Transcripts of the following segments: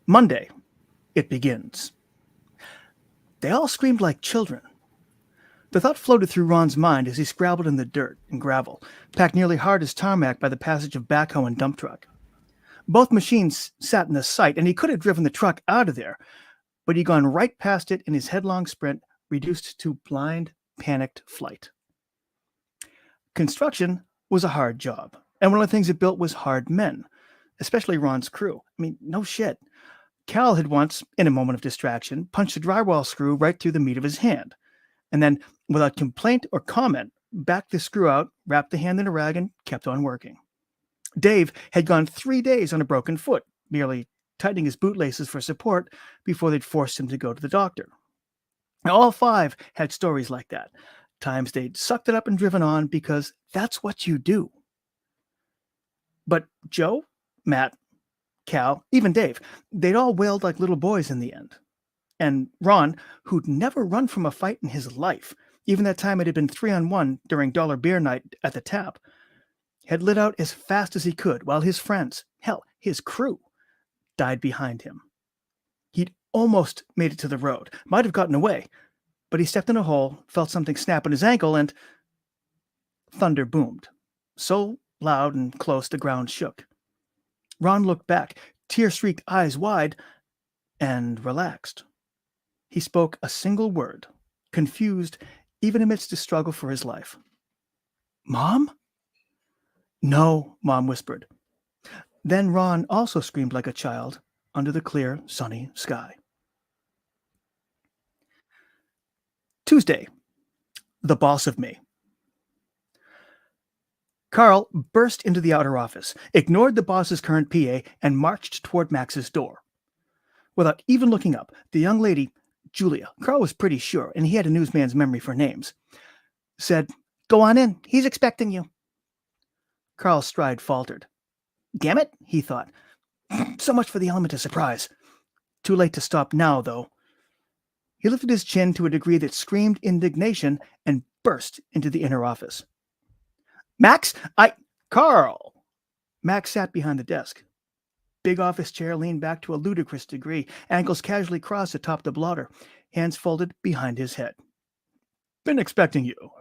Monday, it begins. They all screamed like children. The thought floated through Ron's mind as he scrabbled in the dirt and gravel, packed nearly hard as tarmac by the passage of backhoe and dump truck. Both machines sat in the sight, and he could have driven the truck out of there, but he'd gone right past it in his headlong sprint, reduced to blind, panicked flight. Construction was a hard job, and one of the things it built was hard men, especially Ron's crew. I mean, no shit. Cal had once, in a moment of distraction, punched a drywall screw right through the meat of his hand, and then, without complaint or comment, backed the screw out, wrapped the hand in a rag, and kept on working. Dave had gone 3 days on a broken foot, merely tightening his bootlaces for support before they'd forced him to go to the doctor. Now, all five had stories like that, times they'd sucked it up and driven on because that's what you do. But Joe, Matt, Cal, even Dave, they'd all wailed like little boys in the end. And Ron, who'd never run from a fight in his life, even that time it had been 3-on-1 during dollar beer night at the tap, had lit out as fast as he could while his friends, hell, his crew, died behind him. He'd almost made it to the road, might have gotten away, but he stepped in a hole, felt something snap on his ankle, and thunder boomed, so loud and close the ground shook. Ron looked back, tear-streaked eyes wide, and relaxed. He spoke a single word, confused even amidst the struggle for his life. "Mom?" "No," Mom whispered. Then Ron also screamed like a child under the clear, sunny sky. Tuesday, the boss of me. Carl burst into the outer office, ignored the boss's current PA, and marched toward Max's door. Without even looking up, the young lady, Julia, Carl was pretty sure, and he had a newsman's memory for names, said, "Go on in. He's expecting you." Carl's stride faltered. Damn it, he thought. So much for the element of surprise. Too late to stop now, though. He lifted his chin to a degree that screamed indignation and burst into the inner office. "Max, Carl!" Max sat behind the desk. Big office chair leaned back to a ludicrous degree, ankles casually crossed atop the blotter, hands folded behind his head. "Been expecting you.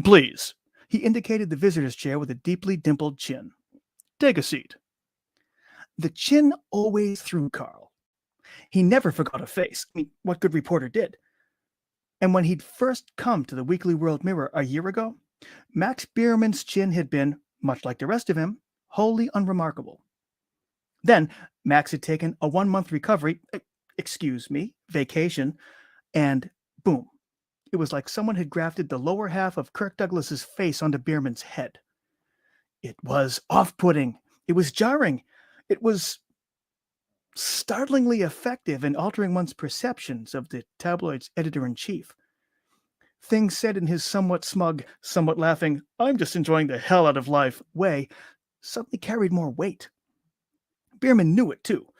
Please." He indicated the visitor's chair with a deeply dimpled chin. "Take a seat." The chin always threw Carl. He never forgot a face. I mean, what good reporter did? And when he'd first come to the Weekly World Mirror a year ago, Max Bierman's chin had been, much like the rest of him, wholly unremarkable. Then Max had taken a 1-month recovery, vacation, and boom. It was like someone had grafted the lower half of Kirk Douglas's face onto Bierman's head. It was off-putting. It was jarring. It was startlingly effective in altering one's perceptions of the tabloid's editor-in-chief. Things said in his somewhat smug, somewhat laughing, "I'm just enjoying the hell out of life" way suddenly carried more weight. Bierman knew it, too,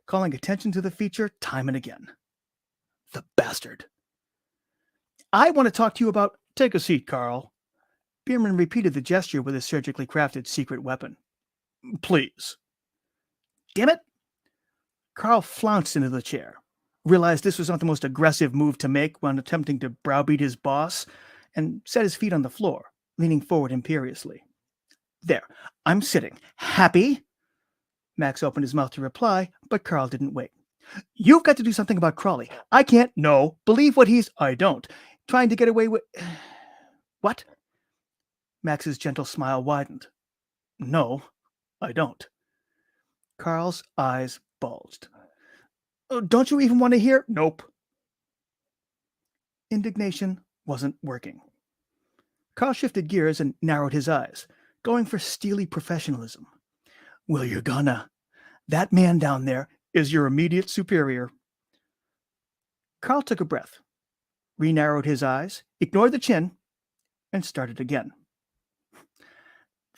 calling attention to the feature time and again. The bastard. "I want to talk to you about—" "Take a seat, Carl." Bierman repeated the gesture with his surgically crafted secret weapon. "Please." Damn it! Carl flounced into the chair, realized this was not the most aggressive move to make when attempting to browbeat his boss, and set his feet on the floor, leaning forward imperiously. "There, I'm sitting. Happy?" Max opened his mouth to reply, but Carl didn't wait. "You've got to do something about Crawley. I can't—" "No, believe what he's—" "I don't. Trying to get away with—" "What?" Max's gentle smile widened. "No, I don't." Carl's eyes bulged. "Oh, don't you even want to hear—" "Nope." Indignation wasn't working. Carl shifted gears and narrowed his eyes, going for steely professionalism. "Well, you're gonna. That man down there is your immediate superior." Carl took a breath, re-narrowed his eyes, ignored the chin, and started again.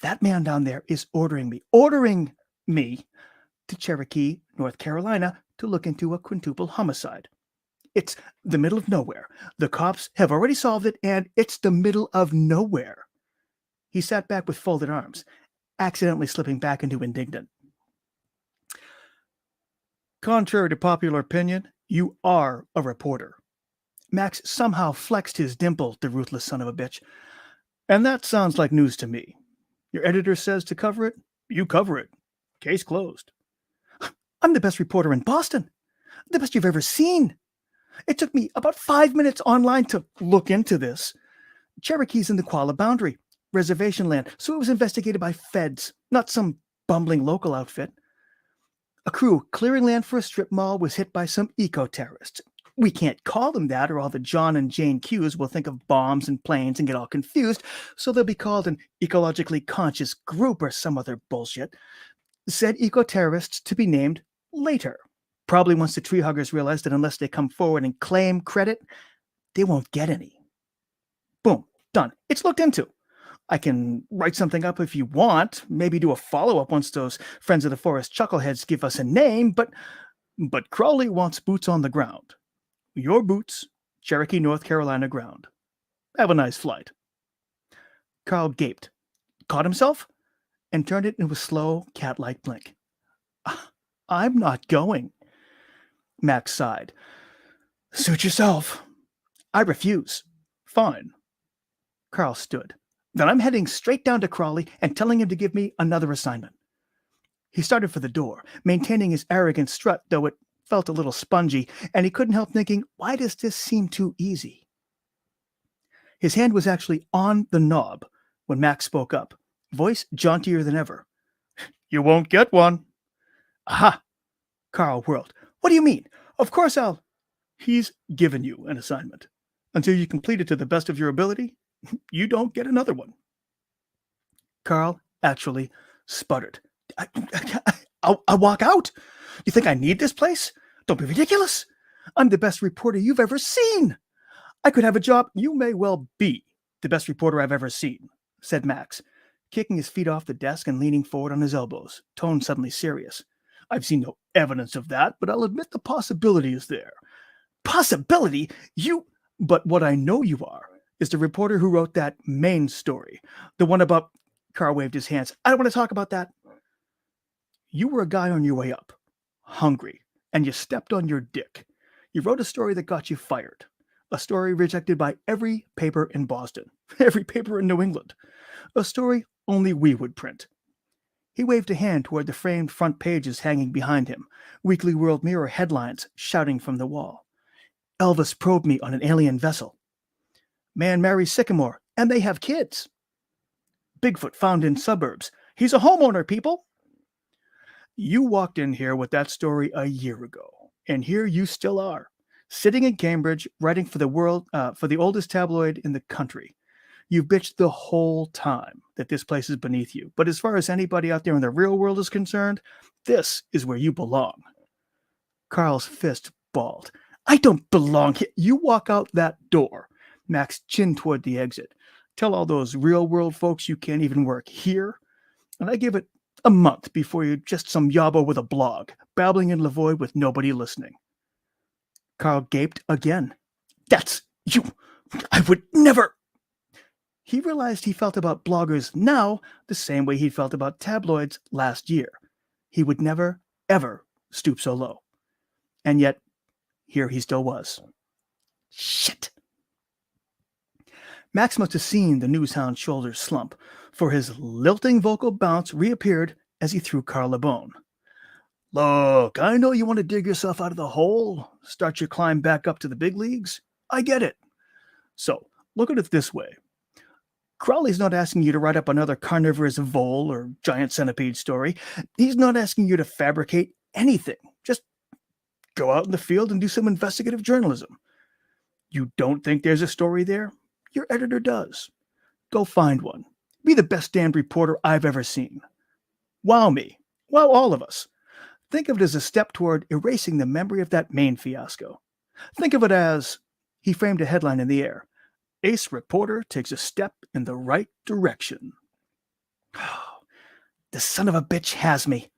"That man down there is ordering me to Cherokee, North Carolina, to look into a quintuple homicide. It's the middle of nowhere. The cops have already solved it, and it's the middle of nowhere." He sat back with folded arms, accidentally slipping back into indignant. Contrary to popular opinion, you are a reporter. Max somehow flexed his dimple, the ruthless son of a bitch. And that sounds like news to me. Your editor says to cover it, you cover it. Case closed. I'm the best reporter in Boston. The best you've ever seen. It took me about 5 minutes online to look into this. Cherokee's in the Koala boundary, reservation land, so it was investigated by feds, not some bumbling local outfit. A crew clearing land for a strip mall was hit by some eco-terrorists. We can't call them that, or all the John and Jane Qs will think of bombs and planes and get all confused, so they'll be called an ecologically conscious group or some other bullshit. Said eco-terrorists to be named later. Probably once the tree huggers realize that unless they come forward and claim credit, they won't get any. Boom, done. It's looked into. I can write something up if you want, maybe do a follow-up once those Friends of the Forest chuckleheads give us a name, but Crowley wants boots on the ground. Your boots, Cherokee, North Carolina ground. Have a nice flight. Carl gaped, caught himself, and turned it into a slow, cat-like blink. I'm not going. Max sighed. Suit yourself. I refuse. Fine. Carl stood. Then I'm heading straight down to Crawley and telling him to give me another assignment. He started for the door, maintaining his arrogant strut, though it felt a little spongy, and he couldn't help thinking, why does this seem too easy? His hand was actually on the knob when Max spoke up, voice jauntier than ever. You won't get one. Aha! Carl whirled. What do you mean? Of course I'll... He's given you an assignment. Until you complete it to the best of your ability, you don't get another one. Carl actually sputtered. I'll walk out. You think I need this place? Don't be ridiculous. I'm the best reporter you've ever seen. I could have a job. You may well be the best reporter I've ever seen, said Max, kicking his feet off the desk and leaning forward on his elbows, tone suddenly serious. I've seen no evidence of that, but I'll admit the possibility is there. Possibility? You... But what I know you are is the reporter who wrote that main story. The one about... Carl waved his hands. I don't want to talk about that. You were a guy on your way up, hungry, and you stepped on your dick. You wrote a story that got you fired. A story rejected by every paper in Boston, every paper in New England. A story only we would print. He waved a hand toward the framed front pages hanging behind him, Weekly World Mirror headlines shouting from the wall. Elvis probed me on an alien vessel. Man marries Sycamore, and they have kids. Bigfoot found in suburbs. He's a homeowner, people. You walked in here with that story a year ago, and here you still are, sitting in Cambridge, writing for the oldest tabloid in the country. You've bitched the whole time that this place is beneath you, but as far as anybody out there in the real world is concerned, this is where you belong. Carl's fist balled. I don't belong here. You walk out that door. Max chinned toward the exit. Tell all those real world folks you can't even work here, and I give it a month before you're just some yobbo with a blog, babbling in the void with nobody listening. Carl gaped again. That's you. I would never. He realized he felt about bloggers now the same way he felt about tabloids last year. He would never, ever stoop so low. And yet, here he still was. Shit. Max must have seen the newshound's shoulders slump, for his lilting vocal bounce reappeared as he threw Carl a bone. Look, I know you want to dig yourself out of the hole, start your climb back up to the big leagues. I get it. So, look at it this way. Crowley's not asking you to write up another carnivorous vole or giant centipede story. He's not asking you to fabricate anything. Just go out in the field and do some investigative journalism. You don't think there's a story there? Your editor does. Go find one. Be the best damned reporter I've ever seen. Wow me. Wow all of us. Think of it as a step toward erasing the memory of that Maine fiasco. Think of it as... He framed a headline in the air. Ace reporter takes a step in the right direction. The son of a bitch has me.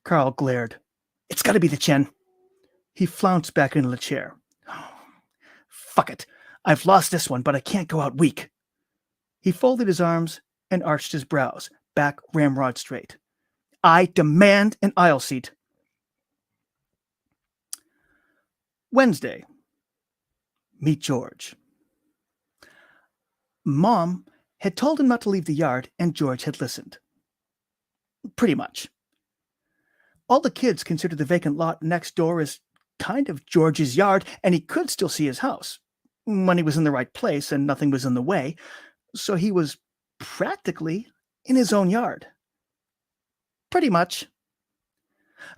Carl glared. It's got to be the chin. He flounced back into the chair. Fuck it. I've lost this one, but I can't go out weak. He folded his arms and arched his brows, back ramrod straight. I demand an aisle seat. Wednesday. Meet George. Mom had told him not to leave the yard, and George had listened. Pretty much. All the kids considered the vacant lot next door as kind of George's yard, and he could still see his house when he was in the right place and nothing was in the way, so he was practically in his own yard. Pretty much.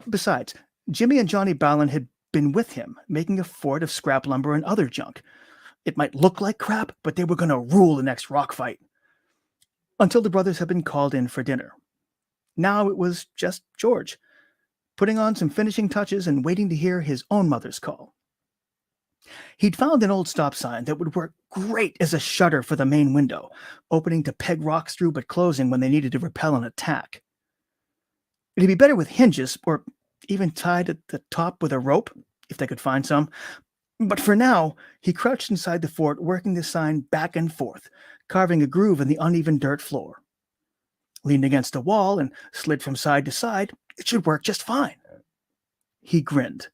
Besides, Jimmy and Johnny Ballin had been with him, making a fort of scrap lumber and other junk. It might look like crap, but they were going to rule the next rock fight. Until the brothers had been called in for dinner. Now it was just George, putting on some finishing touches and waiting to hear his own mother's call. He'd found an old stop sign that would work great as a shutter for the main window, opening to peg rocks through but closing when they needed to repel an attack. It'd be better with hinges, or even tied at the top with a rope, if they could find some. But for now, he crouched inside the fort, working the sign back and forth, carving a groove in the uneven dirt floor. Leaned against a wall and slid from side to side, it should work just fine. He grinned.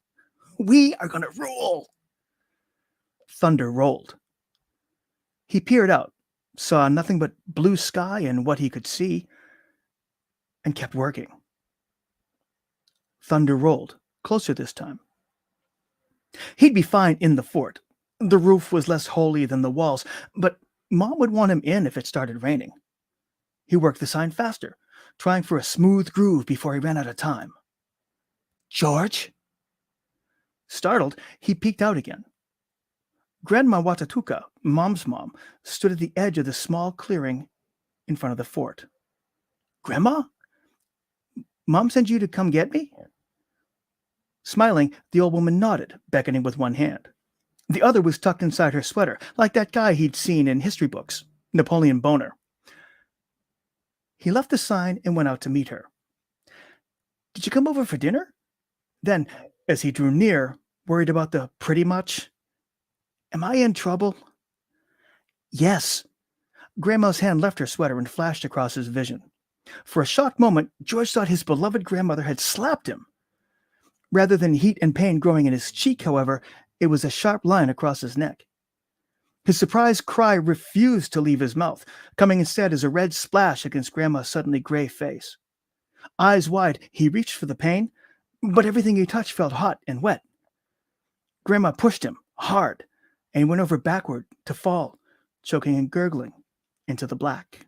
We are going to rule! Thunder rolled. He peered out, saw nothing but blue sky and what he could see, and kept working. Thunder rolled, closer this time. He'd be fine in the fort. The roof was less holy than the walls, but Mom would want him in if it started raining. He worked the sign faster, trying for a smooth groove before he ran out of time. George? Startled, he peeked out again. Grandma Watatuka, Mom's mom, stood at the edge of the small clearing in front of the fort. Grandma? Mom sent you to come get me? Smiling, the old woman nodded, beckoning with one hand. The other was tucked inside her sweater, like that guy he'd seen in history books, Napoleon Boner. He left the sign and went out to meet her. Did you come over for dinner? Then, as he drew near, worried about the pretty much, am I in trouble? Yes. Grandma's hand left her sweater and flashed across his vision. For a shocked moment, George thought his beloved grandmother had slapped him. Rather than heat and pain growing in his cheek, however, it was a sharp line across his neck. His surprised cry refused to leave his mouth, coming instead as a red splash against Grandma's suddenly gray face. Eyes wide, he reached for the pain, but everything he touched felt hot and wet. Grandma pushed him hard, and he went over backward to fall, choking and gurgling into the black.